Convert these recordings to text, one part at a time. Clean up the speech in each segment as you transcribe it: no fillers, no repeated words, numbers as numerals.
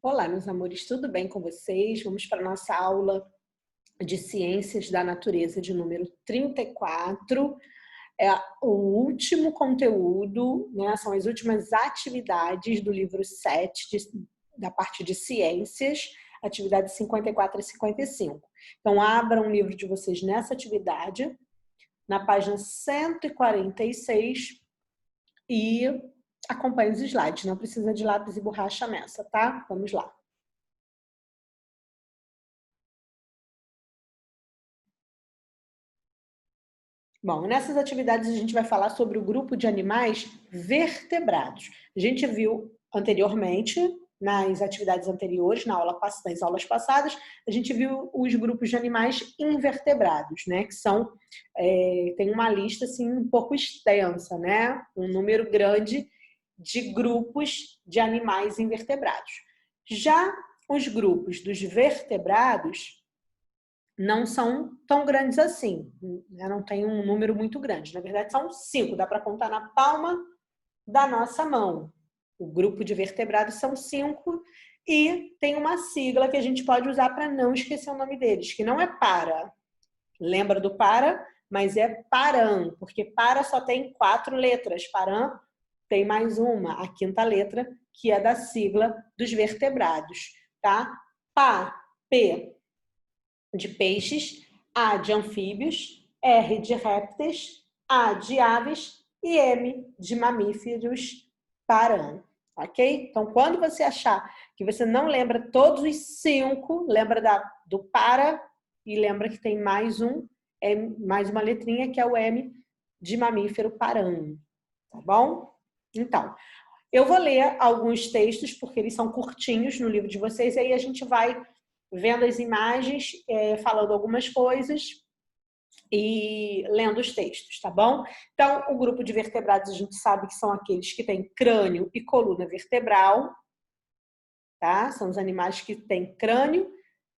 Olá, meus amores, tudo bem com vocês? Vamos para a nossa aula de Ciências da Natureza de número 34. É o último conteúdo, né? São as últimas atividades do livro 7, da parte de Ciências, atividades 54 e 55. Então, abram o livro de vocês nessa atividade, na página 146, e acompanhe os slides. Não precisa de lápis e borracha nessa, tá? Vamos lá. Bom, nessas atividades a gente vai falar sobre o grupo de animais vertebrados. A gente viu anteriormente, nas atividades anteriores, nas aulas passadas, a gente viu os grupos de animais invertebrados, né? Que são, tem uma lista assim um pouco extensa, né? Um número grande de grupos de animais invertebrados. Já os grupos dos vertebrados não são tão grandes assim, né? Não tem um número muito grande. Na verdade, são 5, dá para contar na palma da nossa mão. O grupo de vertebrados são 5 e tem uma sigla que a gente pode usar para não esquecer o nome deles, que não é para. Lembra do para? Mas é param, porque para só tem 4 letras. Param tem mais uma, a 5ª letra, que é da sigla dos vertebrados, tá? Pá, P de peixes, A de anfíbios, R de répteis, A de aves e M de mamíferos param, ok? Então, quando você achar que você não lembra todos os 5, lembra do para e lembra que tem mais mais uma letrinha que é o M de mamífero param, tá bom? Então, eu vou ler alguns textos porque eles são curtinhos no livro de vocês e aí a gente vai vendo as imagens, falando algumas coisas e lendo os textos, tá bom? Então, o grupo de vertebrados a gente sabe que são aqueles que têm crânio e coluna vertebral, tá? São os animais que têm crânio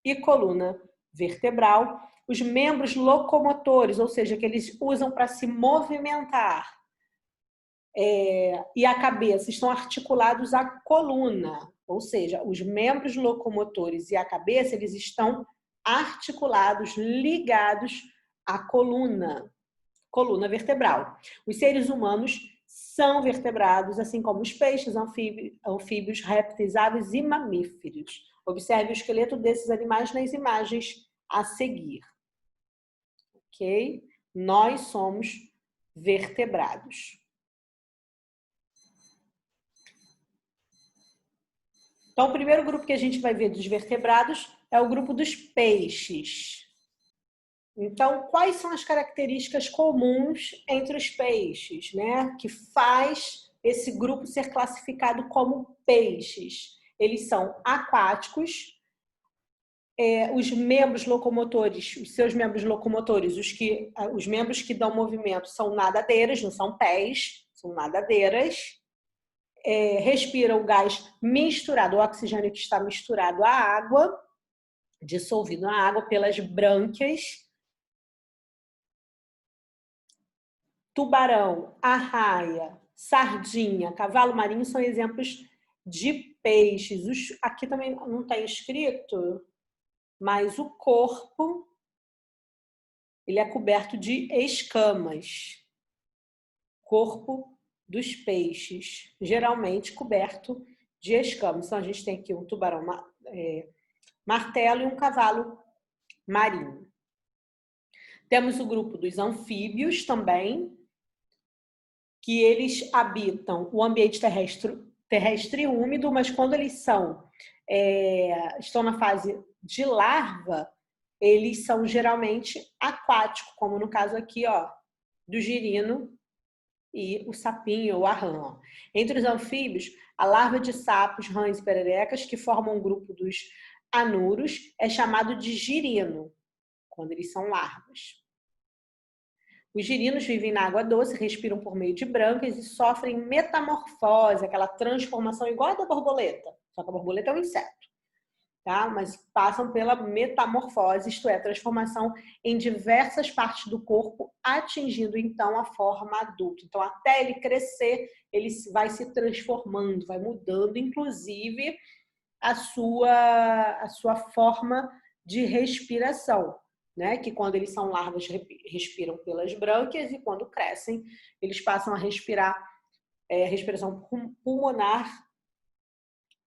e coluna vertebral. Os membros locomotores, ou seja, que eles usam para se movimentar, e a cabeça estão articulados à coluna, ou seja, os membros locomotores e a cabeça, eles estão articulados, ligados à coluna vertebral. Os seres humanos são vertebrados, assim como os peixes, anfíbios, répteis, aves e mamíferos. Observe o esqueleto desses animais nas imagens a seguir. Ok? Nós somos vertebrados. Então, o primeiro grupo que a gente vai ver dos vertebrados é o grupo dos peixes. Então, quais são as características comuns entre os peixes, né? Que faz esse grupo ser classificado como peixes? Eles são aquáticos, os membros locomotores, os seus membros locomotores, os membros que dão movimento são nadadeiras, não são pés, são nadadeiras. Respira o gás misturado, o oxigênio que está misturado à água, dissolvido na água pelas brânquias. Tubarão, arraia, sardinha, cavalo marinho são exemplos de peixes. Aqui também não está escrito, mas o corpo ele é coberto de escamas. Corpo dos peixes, geralmente coberto de escamas. Então, a gente tem aqui um tubarão martelo e um cavalo marinho. Temos o grupo dos anfíbios também, que eles habitam o ambiente terrestre e úmido, mas quando eles estão na fase de larva, eles são geralmente aquáticos, como no caso aqui, ó, do girino e o sapinho ou a rã. Entre os anfíbios, a larva de sapos, rãs e pererecas, que formam um grupo dos anuros, é chamado de girino, quando eles são larvas. Os girinos vivem na água doce, respiram por meio de brânquias e sofrem metamorfose, aquela transformação igual a da borboleta, só que a borboleta é um inseto. Tá? Mas passam pela metamorfose, isto é, transformação em diversas partes do corpo, atingindo então a forma adulta. Então, até ele crescer, ele vai se transformando, vai mudando, inclusive a sua forma de respiração, né? Que quando eles são larvas, respiram pelas brânquias e quando crescem, eles passam a respirar respiração pulmonar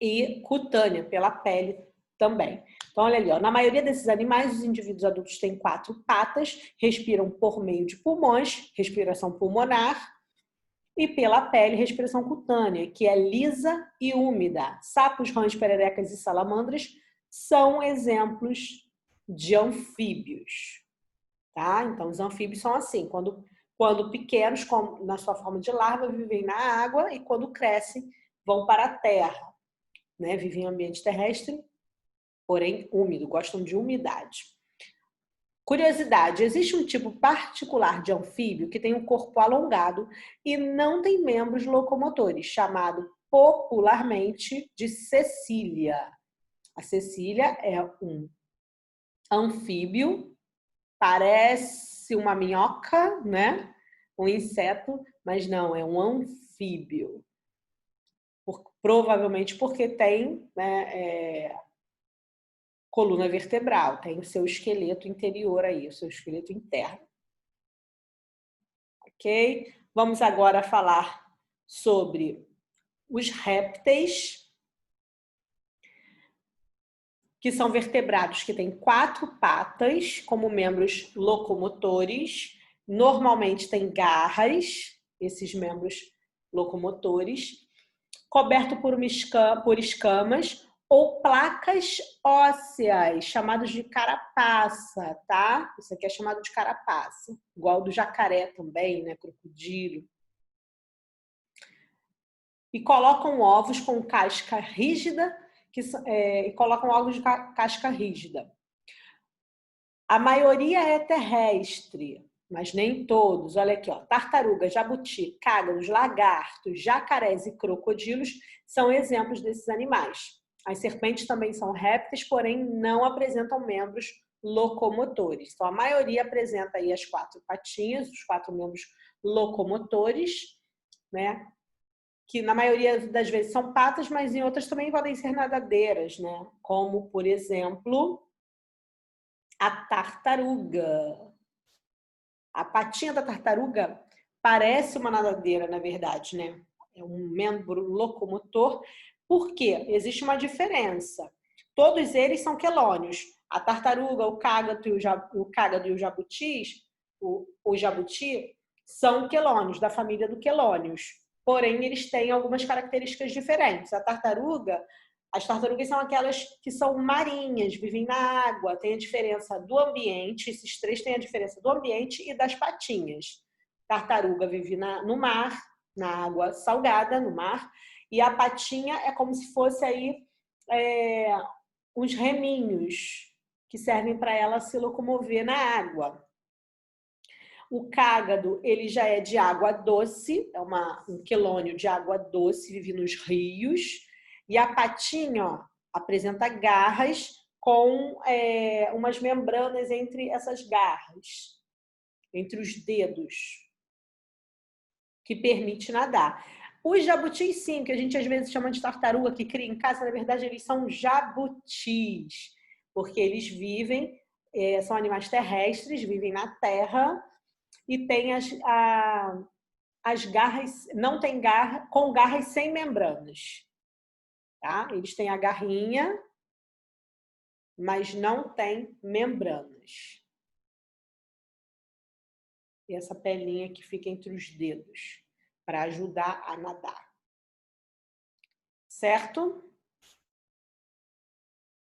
e cutânea, pela pele também. Então, olha ali, ó, na maioria desses animais, os indivíduos adultos têm 4 patas, respiram por meio de pulmões, respiração pulmonar, e pela pele, respiração cutânea, que é lisa e úmida. Sapos, rãs, pererecas e salamandras são exemplos de anfíbios. Tá? Então, os anfíbios são assim, quando pequenos, na sua forma de larva, vivem na água e quando crescem, vão para a terra. Né? Vivem em ambiente terrestre, porém úmido, gostam de umidade. Curiosidade, existe um tipo particular de anfíbio que tem um corpo alongado e não tem membros locomotores, chamado popularmente de cecília. A cecília é um anfíbio, parece uma minhoca, né? Um inseto, mas não, é um anfíbio. Provavelmente porque tem, né, coluna vertebral, tem o seu esqueleto interior aí, o seu esqueleto interno. Ok? Vamos agora falar sobre os répteis, que são vertebrados que têm 4 patas como membros locomotores. Normalmente têm garras, esses membros locomotores, coberto por escamas ou placas ósseas, chamados de carapaça, tá? Isso aqui é chamado de carapaça, igual do jacaré também, né? Crocodilo. E colocam ovos com casca rígida, e colocam ovos de casca rígida. A maioria é terrestre, mas nem todos. Olha aqui, ó, tartaruga, jabuti, cágados, lagartos, jacarés e crocodilos são exemplos desses animais. As serpentes também são répteis, porém não apresentam membros locomotores. Então, a maioria apresenta aí as 4 patinhas, os 4 membros locomotores, né? Que na maioria das vezes são patas, mas em outras também podem ser nadadeiras, né? Como, por exemplo, a tartaruga. A patinha da tartaruga parece uma nadadeira, na verdade, né? É um membro locomotor. Por quê? Existe uma diferença. Todos eles são quelônios. A tartaruga, o cágado e o jabuti, o jabuti são quelônios, da família do quelônios. Porém, eles têm algumas características diferentes. As tartarugas são aquelas que são marinhas, vivem na água, tem a diferença do ambiente, esses 3 têm a diferença do ambiente e das patinhas. Tartaruga vive no mar, na água salgada, no mar, e a patinha é como se fosse aí uns reminhos que servem para ela se locomover na água. O cágado, ele já é de água doce, é um quelônio de água doce, vive nos rios. E a patinha, ó, apresenta garras com umas membranas entre essas garras, entre os dedos, que permite nadar. Os jabutis, sim, que a gente às vezes chama de tartaruga, que cria em casa, na verdade eles são jabutis, porque eles vivem, são animais terrestres, vivem na terra e têm as garras, não tem garra, com garras sem membranas. Tá? Eles têm a garrinha, mas não tem membranas. E essa pelinha que fica entre os dedos, para ajudar a nadar. Certo?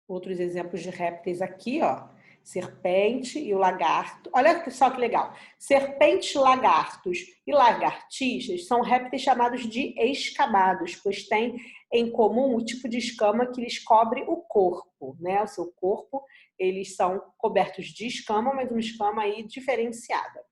Outros exemplos de répteis aqui, ó. Serpente e o lagarto. Olha só que legal. Serpentes, lagartos e lagartixas são répteis chamados de escamados, pois têm em comum o tipo de escama que lhes cobre o corpo, né? O seu corpo, eles são cobertos de escama, mas uma escama aí diferenciada.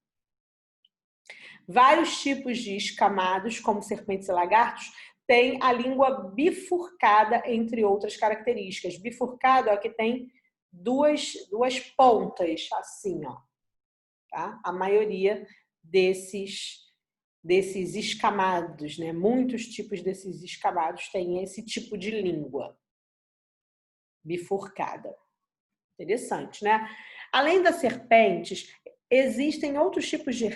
Vários tipos de escamados, como serpentes e lagartos, têm a língua bifurcada, entre outras características. Bifurcado é o que tem duas pontas, assim, ó. Tá? A maioria desses escamados, né? Muitos tipos desses escamados têm esse tipo de língua. bifurcada. Interessante, né? Além das serpentes, existem outros tipos de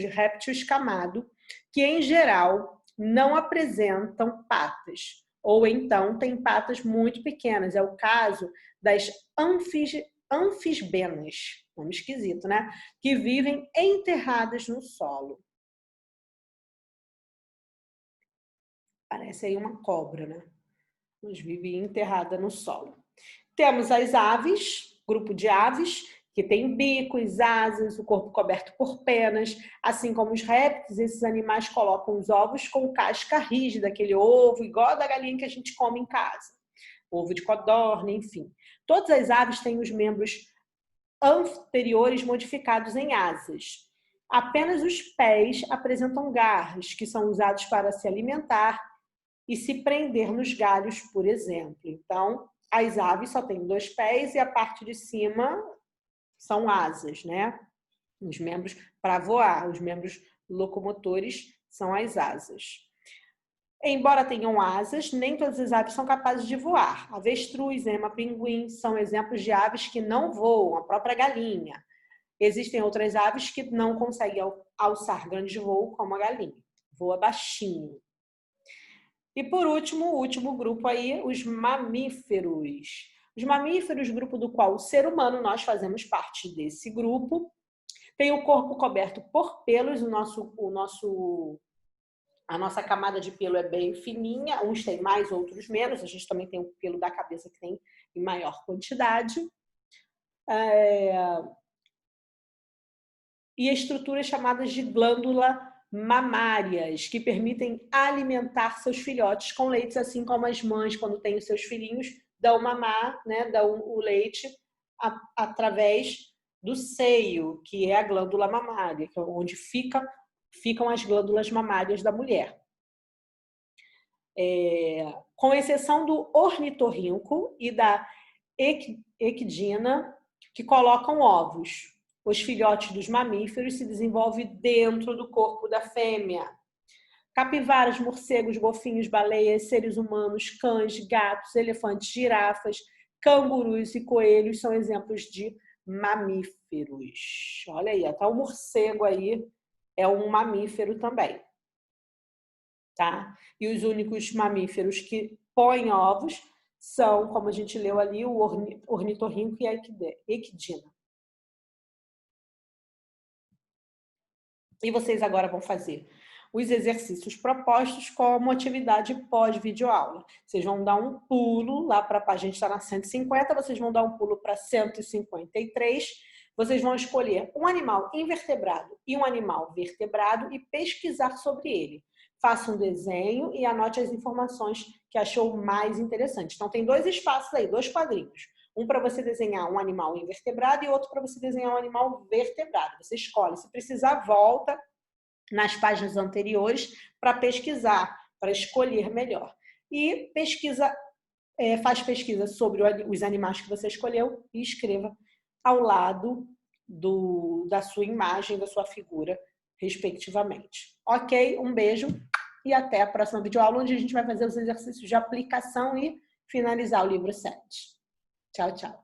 réptil escamado que, em geral, não apresentam patas, ou então têm patas muito pequenas. É o caso das anfisbenas, nome esquisito, né? Que vivem enterradas no solo. Parece aí uma cobra, né? Mas vive enterrada no solo. Temos as aves, grupo de aves, que tem bicos, asas, o corpo coberto por penas. Assim como os répteis, esses animais colocam os ovos com casca rígida, aquele ovo igual da galinha que a gente come em casa. Ovo de codorna, enfim. Todas as aves têm os membros anteriores modificados em asas. Apenas os pés apresentam garras, que são usados para se alimentar e se prender nos galhos, por exemplo. Então, as aves só têm 2 pés e a parte de cima são asas, né? Os membros para voar, os membros locomotores são as asas. Embora tenham asas, nem todas as aves são capazes de voar. Avestruz, ema, pinguim são exemplos de aves que não voam, a própria galinha. Existem outras aves que não conseguem alçar grande voo, como a galinha. Voa baixinho. E por último, o último grupo aí, os mamíferos. Os mamíferos, grupo do qual o ser humano, nós fazemos parte desse grupo, tem o corpo coberto por pelos, a nossa camada de pelo é bem fininha, uns têm mais, outros menos, a gente também tem o pelo da cabeça que tem em maior quantidade. E estruturas chamadas de glândula mamárias, que permitem alimentar seus filhotes com leites, assim como as mães, quando têm os seus filhinhos, dão mamar, né, dão o leite através do seio, que é a glândula mamária, que é onde ficam as glândulas mamárias da mulher. Com exceção do ornitorrinco e da equidna, que colocam ovos. Os filhotes dos mamíferos se desenvolvem dentro do corpo da fêmea. Capivaras, morcegos, golfinhos, baleias, seres humanos, cães, gatos, elefantes, girafas, cangurus e coelhos são exemplos de mamíferos. Olha aí, até o morcego aí é um mamífero também. Tá? E os únicos mamíferos que põem ovos são, como a gente leu ali, o ornitorrinco e a equidna. E vocês agora vão fazer os exercícios propostos como atividade pós-videoaula. Vocês vão dar um pulo lá para a gente está na 150, vocês vão dar um pulo para 153. Vocês vão escolher um animal invertebrado e um animal vertebrado e pesquisar sobre ele. Faça um desenho e anote as informações que achou mais interessante. Então, tem 2 espaços aí, 2 quadrinhos. Um para você desenhar um animal invertebrado e outro para você desenhar um animal vertebrado. Você escolhe. Se precisar, volta nas páginas anteriores para pesquisar, para escolher melhor. E faz pesquisa sobre os animais que você escolheu e escreva ao lado da sua imagem, da sua figura, respectivamente. Ok? Um beijo e até a próxima videoaula, onde a gente vai fazer os exercícios de aplicação e finalizar o livro 7. Tchau, tchau.